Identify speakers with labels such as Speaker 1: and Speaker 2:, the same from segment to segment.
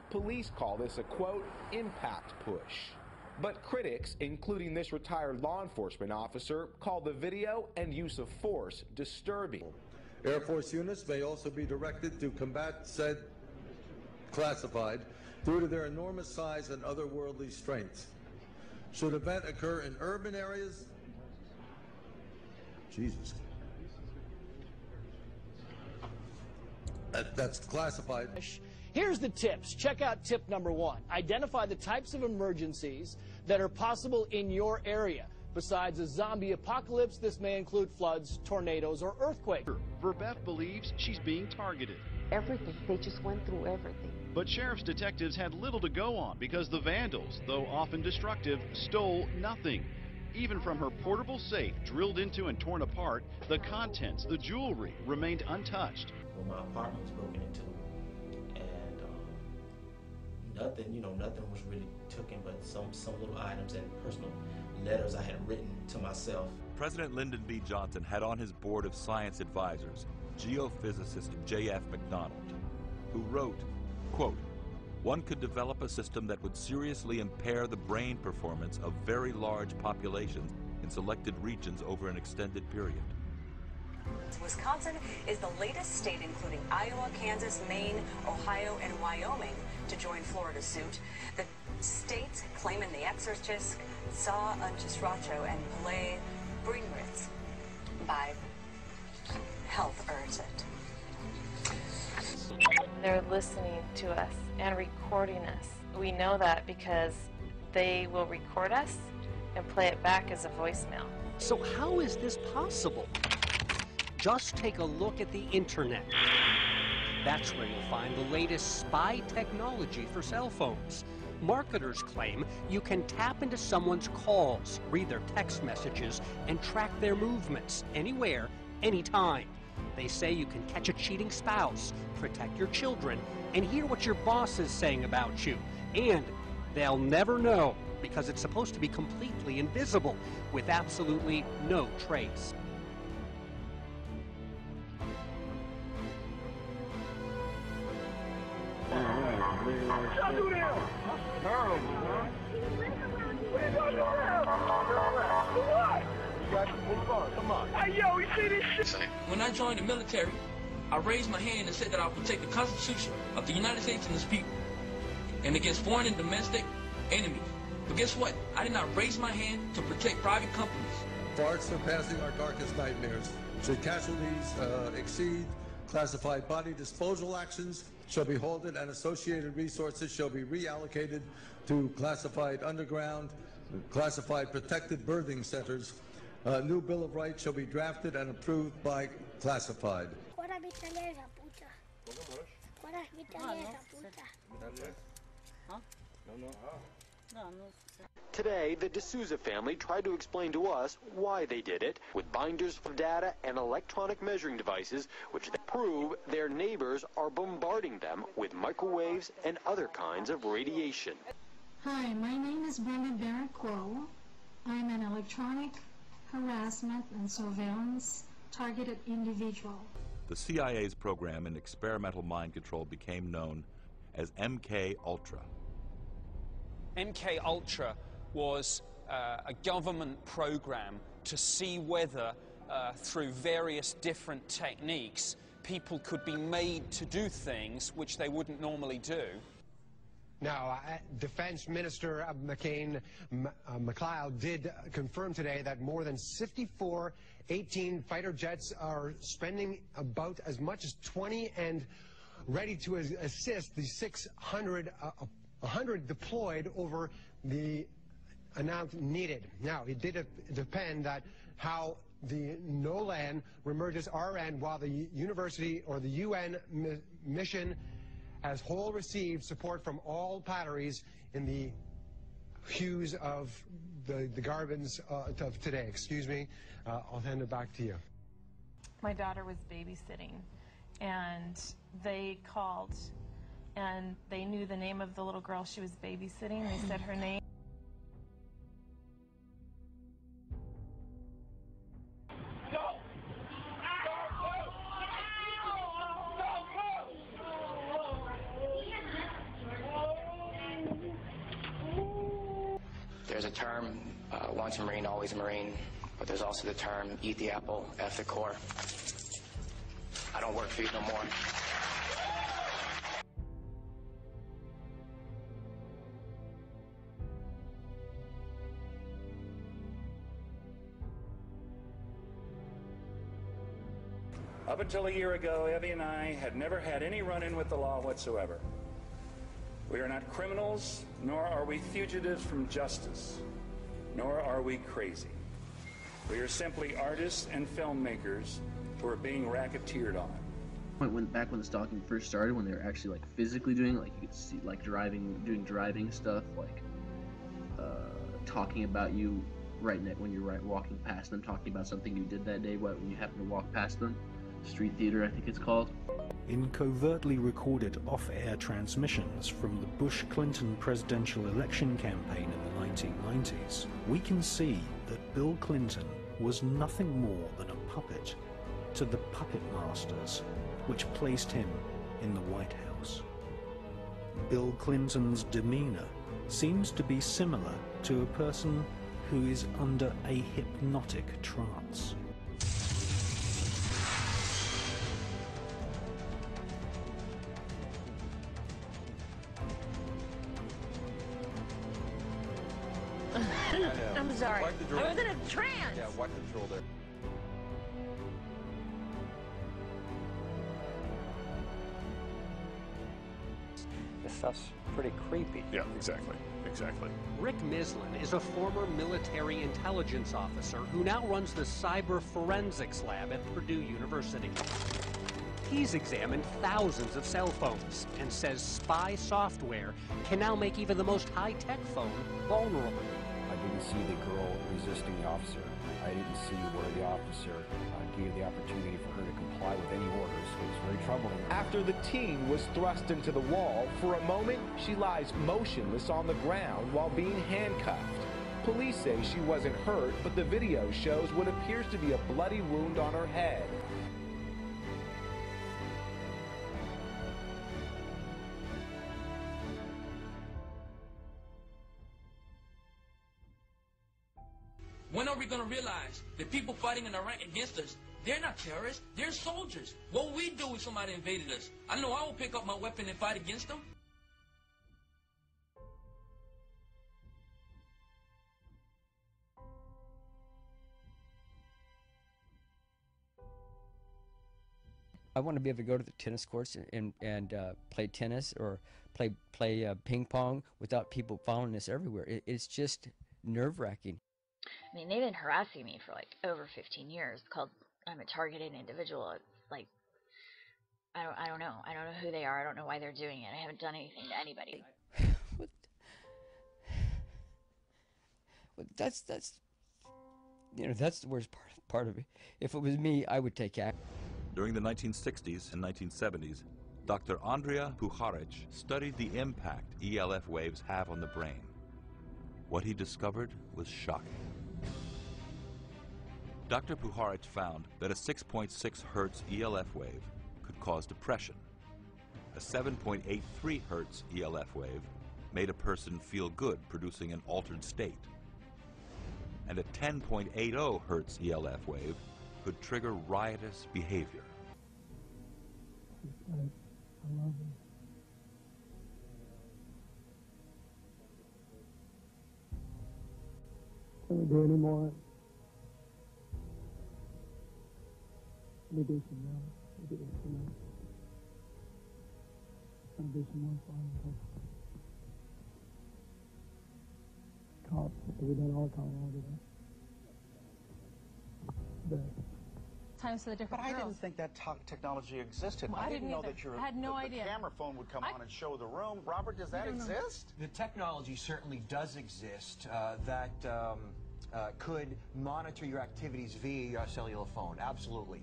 Speaker 1: Police call this a, quote, impact push. But critics, including this retired law enforcement officer, call the video and use of force disturbing.
Speaker 2: Air Force units may also be directed to combat said classified due to their enormous size and otherworldly strengths. Should event occur in urban areas, Jesus, that's classified.
Speaker 3: Here's the tips. Check out tip number 1. Identify the types of emergencies that are possible in your area. Besides a zombie apocalypse, this may include floods, tornadoes, or earthquakes.
Speaker 4: Verbeth believes she's being targeted.
Speaker 5: Everything. They just went through everything.
Speaker 4: But sheriff's detectives had little to go on because the vandals, though often destructive, stole nothing. Even from her portable safe drilled into and torn apart, the contents, the jewelry, remained untouched.
Speaker 6: Well, my apartment was broken into, and nothing was really taken but some little items and personal letters I had written to myself.
Speaker 7: President Lyndon B. Johnson had on his board of science advisors geophysicist J.F. McDonald, who wrote, quote, "One could develop a system that would seriously impair the brain performance of very large populations in selected regions over an extended period."
Speaker 8: Wisconsin is the latest state, including Iowa, Kansas, Maine, Ohio, and Wyoming, to join Florida's suit. The states claiming The Exorcist, Saw Unchesracho, and Play Bringrits by health urgent.
Speaker 5: They're listening to us and recording us. We know that because they will record us and play it back as a voicemail.
Speaker 9: So how is this possible? Just take a look at the internet. That's where you'll find the latest spy technology for cell phones. Marketers claim you can tap into someone's calls, read their text messages, and track their movements anywhere, anytime. They say you can catch a cheating spouse, protect your children, and hear what your boss is saying about you. And they'll never know because it's supposed to be completely invisible with absolutely no trace.
Speaker 10: Y'all do that? That's terrible, man. What are y'all doing? What? You got to move on. Come on. Hey, yo, you see this shit?
Speaker 11: When I joined the military, I raised my hand and said that I would protect the Constitution of the United States and its people, and against foreign and domestic enemies. But guess what? I did not raise my hand to protect private companies.
Speaker 2: Far surpassing our darkest nightmares. Should casualties exceed classified body disposal actions, shall be halted and associated resources shall be reallocated to classified underground, classified protected birthing centers. A new Bill of Rights shall be drafted and approved by classified.
Speaker 12: Today, the D'Souza family tried to explain to us why they did it with binders of data and electronic measuring devices which they prove their neighbors are bombarding them with microwaves and other kinds of radiation.
Speaker 13: Hi, my name is Brenda Barrett-Crow. I'm an electronic harassment and surveillance targeted individual.
Speaker 7: The CIA's program in experimental mind control became known as MK Ultra.
Speaker 14: MK Ultra was a government program to see whether through various different techniques people could be made to do things which they wouldn't normally do.
Speaker 15: Now, Defense Minister McLeod did confirm today that more than 54 18 fighter jets are spending about as much as 20 and ready to assist the 100 deployed over the amount needed. Now, it did depend that how the NOLAN remerges our end, while the university or the UN mission as whole received support from all batteries in the hues of the garbins of today. Excuse me. I'll hand it back to you.
Speaker 16: My daughter was babysitting, and they called, and they knew the name of the little girl she was babysitting. They said her name.
Speaker 17: a term, once a Marine, always a Marine, but there's also the term, eat the apple, F the core. I don't work for you no more.
Speaker 18: Up until a year ago, Evie and I had never had any run-in with the law whatsoever. We are not criminals, nor are we fugitives from justice, nor are we crazy. We are simply artists and filmmakers who are being racketeered on.
Speaker 19: Back when the stalking first started, when they were actually like physically doing it, like you could see like doing driving stuff, like talking about you when you're walking past them, talking about something you did that day when you happen to walk past them. Street theater, I think it's called.
Speaker 20: In covertly recorded off-air transmissions from the Bush-Clinton presidential election campaign in the 1990s, we can see that Bill Clinton was nothing more than a puppet to the puppet masters, which placed him in the White House. Bill Clinton's demeanor seems to be similar to a person who is under a hypnotic trance.
Speaker 21: I'm sorry. I was in a trance.
Speaker 22: Yeah, wipe the drill there.
Speaker 9: This stuff's pretty creepy.
Speaker 23: Yeah, exactly.
Speaker 9: Rick Mislin is a former military intelligence officer who now runs the cyber forensics lab at Purdue University. He's examined thousands of cell phones and says spy software can now make even the most high-tech phone vulnerable.
Speaker 24: I didn't see the girl resisting the officer. I didn't see where the officer gave the opportunity for her to comply with any orders. It was very troubling.
Speaker 1: After the teen was thrust into the wall, for a moment, she lies motionless on the ground while being handcuffed. Police say she wasn't hurt, but the video shows what appears to be a bloody wound on her head.
Speaker 11: When are we going to realize that people fighting in Iraq against us, they're not terrorists, they're soldiers? What would we do if somebody invaded us? I know I will pick up my weapon and fight against them.
Speaker 25: I want to be able to go to the tennis courts and play tennis or play ping pong without people following us everywhere. It's just nerve-wracking.
Speaker 21: I mean, they've been harassing me for like over 15 years. It's called I'm a targeted individual. It's like I don't know. I don't know who they are. I don't know why they're doing it. I haven't done anything to anybody.
Speaker 25: Well, that's the worst part of it. If it was me, I would take action.
Speaker 7: During the 1960s and 1970s, Dr. Andrea Puharich studied the impact ELF waves have on the brain. What he discovered was shocking. Dr. Puharich found that a 6.6 hertz ELF wave could cause depression. A 7.83 hertz ELF wave made a person feel good, producing an altered state. And a 10.80 hertz ELF wave could trigger riotous behavior.
Speaker 26: I love you. Can we do any more? Let me do some more. Let me do some more. Let me do some more for you. Call. We've done all calling today.
Speaker 27: Times for the different
Speaker 28: But I
Speaker 27: girls.
Speaker 28: didn't think that technology existed.
Speaker 27: Well,
Speaker 28: I
Speaker 27: I
Speaker 28: didn't
Speaker 27: didn't
Speaker 28: know
Speaker 27: either.
Speaker 28: that your
Speaker 27: I had no
Speaker 28: the
Speaker 27: idea.
Speaker 28: camera phone would come on and show the room. Robert, does that
Speaker 27: I don't know.
Speaker 28: exist?
Speaker 29: The technology certainly does exist that could monitor your activities via your cellular phone. Absolutely.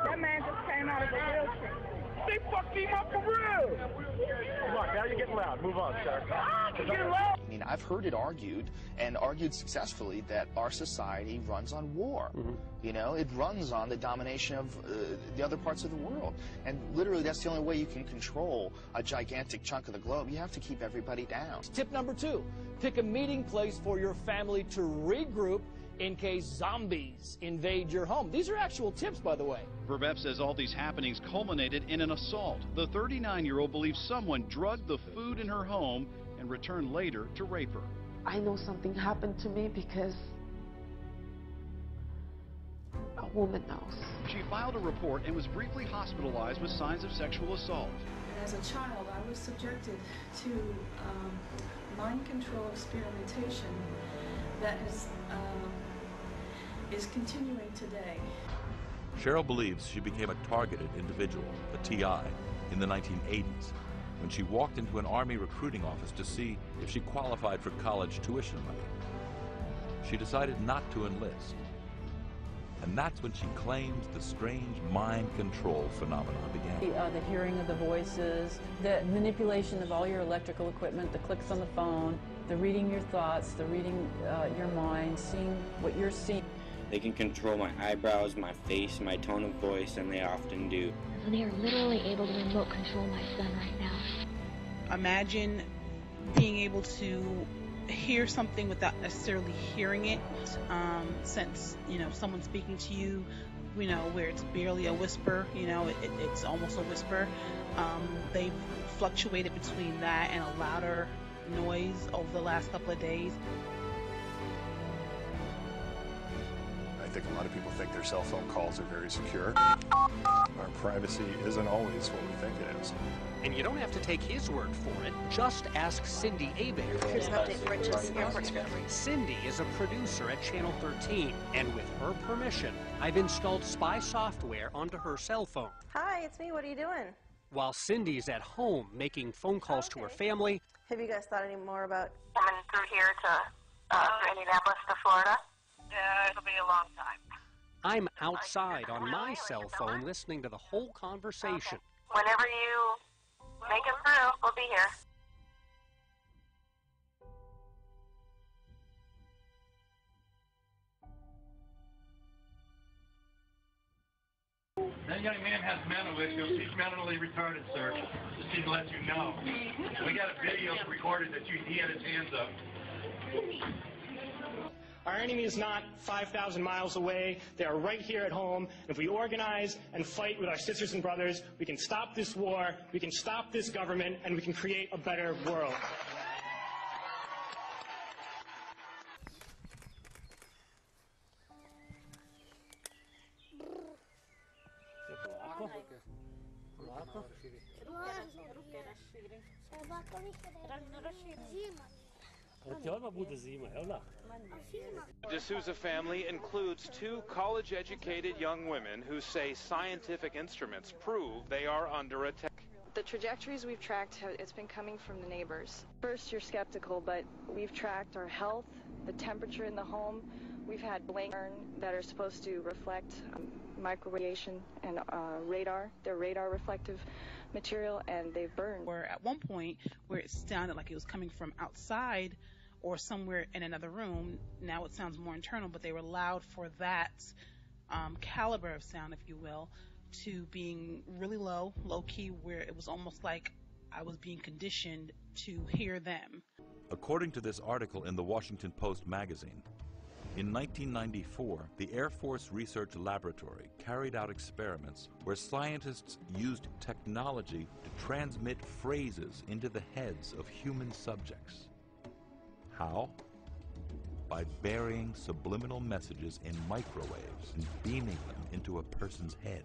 Speaker 10: That man just came out of a wheelchair. They fucked him up for real. Come on, now you're getting loud. Move on, sir. You're getting loud.
Speaker 17: I mean, I've heard it argued, and argued successfully, that our society runs on war. You know, it runs on the domination of the other parts of the world. And literally, that's the only way you can control a gigantic chunk of the globe. You have to keep everybody down.
Speaker 2: Tip number 2, pick a meeting place for your family to regroup in case zombies invade your home. These are actual tips, by the way.
Speaker 3: Verbeff says all these happenings culminated in an assault. The 39-year-old believes someone drugged the food in her home and returned later to rape her.
Speaker 4: I know something happened to me because a woman knows.
Speaker 3: She filed a report and was briefly hospitalized with signs of sexual assault.
Speaker 5: As a child, I was subjected to mind control experimentation that is continuing today.
Speaker 7: Cheryl believes she became a targeted individual, a TI, in the 1980s, when she walked into an Army recruiting office to see if she qualified for college tuition money. She decided not to enlist. And that's when she claims the strange mind control phenomenon began.
Speaker 6: The hearing of the voices, the manipulation of all your electrical equipment, the clicks on the phone, the reading your thoughts, the reading your mind, seeing what you're seeing.
Speaker 8: They can control my eyebrows, my face, my tone of voice, and they often do.
Speaker 12: They are literally able to remote control my son right now.
Speaker 22: Imagine being able to hear something without necessarily hearing it, since, you know, someone's speaking to you, you know, where it's barely a whisper, you know, it's almost a whisper. They've fluctuated between that and a louder noise over the last couple of days.
Speaker 23: I think a lot of people think their cell phone calls are very secure. Our privacy isn't always what we think it is.
Speaker 9: And you don't have to take his word for it. Just ask Cindy Abeck.
Speaker 30: Here's an update for Rich's airport script.
Speaker 9: Cindy is a producer at Channel 13, and with her permission, I've installed spy software onto her cell phone.
Speaker 30: Hi, it's me. What are you doing?
Speaker 9: While Cindy's at home making phone calls to her family.
Speaker 30: Have you guys thought any more about
Speaker 31: coming through here to Indianapolis to Florida? Yeah, it'll be a long time.
Speaker 9: I'm outside on my cell phone listening to the whole conversation.
Speaker 31: Whenever you make it through, we'll be here.
Speaker 32: That young man has mental issues. He's mentally retarded, sir. Just to let you know. We got a video recorded that he had his hands up.
Speaker 33: Our enemy is not 5,000 miles away. They are right here at home. If we organize and fight with our sisters and brothers, we can stop this war, we can stop this government, and we can create a better world. The D'Souza family includes 2 college-educated young women who say scientific instruments prove they are under attack.
Speaker 34: The trajectories we've tracked, it's been coming from the neighbors. First, you're skeptical, but we've tracked our health, the temperature in the home. We've had blanks that are supposed to reflect microradiation and radar. They're radar reflective material, and they've burned.
Speaker 22: Or at one point where it sounded like it was coming from outside or somewhere in another room. Now it sounds more internal, but they were loud for that caliber of sound, if you will, to being really low, low-key, where it was almost like I was being conditioned to hear them.
Speaker 7: According to this article in the Washington Post magazine, in 1994, the Air Force Research Laboratory carried out experiments where scientists used technology to transmit phrases into the heads of human subjects. How? By burying subliminal messages in microwaves and beaming them into a person's head.